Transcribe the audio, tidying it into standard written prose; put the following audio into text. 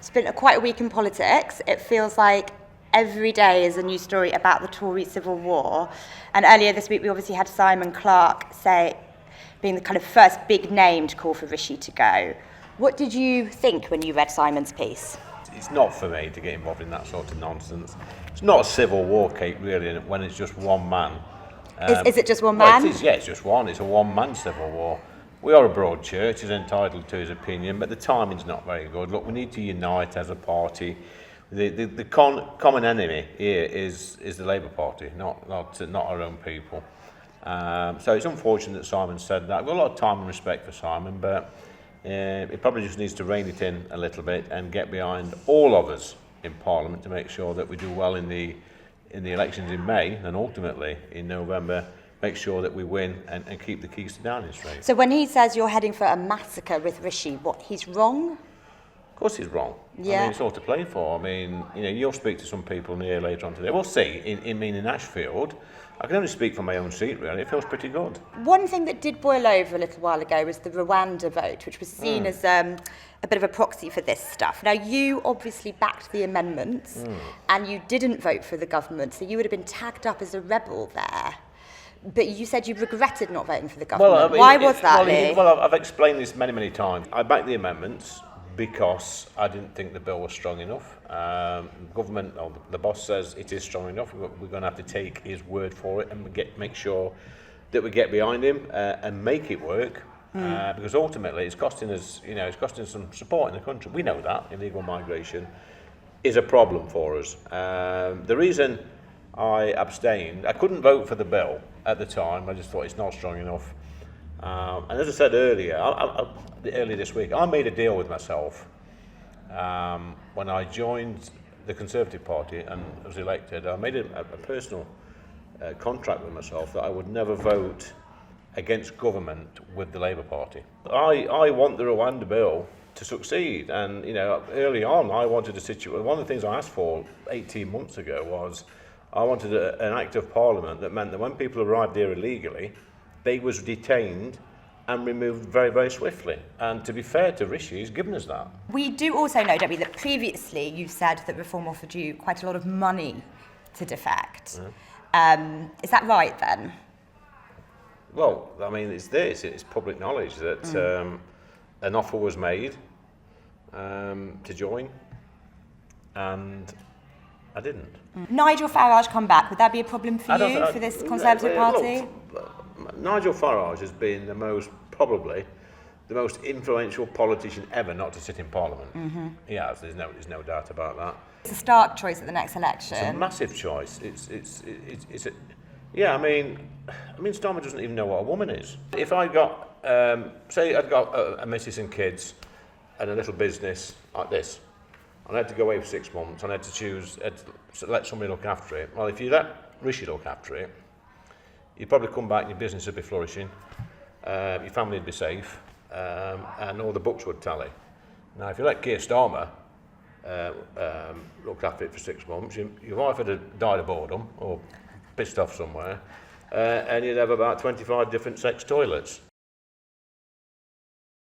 It's been quite a week in politics. It feels like every day is a new story about the Tory civil war. And earlier this week, we obviously had Simon Clarke being the kind of first big name to call for Rishi to go. What did you think when you read Simon's piece? It's not for me to get involved in that sort of nonsense. It's not a civil war, Kate, really, when it's just one man. Is it just one man? Well, it is, yeah, it's just one. It's a one-man civil war. We are a broad church, he's entitled to his opinion, but the timing's not very good. Look, we need to unite as a party. The common enemy here is the Labour Party, not our own people. So it's unfortunate that Simon said that. I've got a lot of time and respect for Simon, but he probably just needs to rein it in a little bit and get behind all of us in Parliament to make sure that we do well in the elections in May and ultimately in November. Make sure that we win and keep the keys to Downing Street. So when he says you're heading for a massacre with Rishi, he's wrong? Of course he's wrong. Yeah. I mean, it's all to play for. I mean, you'll speak to some people here later on today. We'll see. In Ashfield, I can only speak from my own seat, really. It feels pretty good. One thing that did boil over a little while ago was the Rwanda vote, which was seen as a bit of a proxy for this stuff. Now, you obviously backed the amendments and you didn't vote for the government, so you would have been tagged up as a rebel there. But you said you regretted not voting for the government. Well, I mean, why was that, Lee? Well, I've explained this many times. I backed the amendments because I didn't think the bill was strong enough. Government, or the boss says it is strong enough. We're going to have to take his word for it and make sure that we get behind him and make it work. Because ultimately, it's costing us, it's costing some support in the country. We know that illegal migration is a problem for us. The reason I abstained, I couldn't vote for the bill at the time. I just thought it's not strong enough. And as I said earlier, earlier this week, I made a deal with myself when I joined the Conservative Party and was elected. I made a personal contract with myself that I would never vote against government with the Labour Party. I want the Rwanda bill to succeed, and early on I wanted a situation. One of the things I asked for 18 months ago was I wanted an Act of Parliament that meant that when people arrived here illegally, they was detained and removed very, very swiftly. And to be fair to Rishi, he's given us that. We do also know, don't we, that previously you said that Reform offered you quite a lot of money to defect. Is that right then? Well, I mean, it's public knowledge that an offer was made to join, and I didn't. Nigel Farage come back, would that be a problem for you, for this Conservative Party? Look, Nigel Farage has been probably the most influential politician ever not to sit in Parliament. He has, there's no doubt about that. It's a stark choice at the next election. It's a massive choice. I mean, Starmer doesn't even know what a woman is. If I got, say I'd got a missus and kids and a little business like this, and I had to go away for 6 months, and I had to let somebody look after it. Well, if you let Rishi look after it, you'd probably come back and your business would be flourishing, your family would be safe, and all the books would tally. Now, if you let Keir Starmer look after it for 6 months, your wife would have died of boredom or pissed off somewhere, and you'd have about 25 different sex toilets.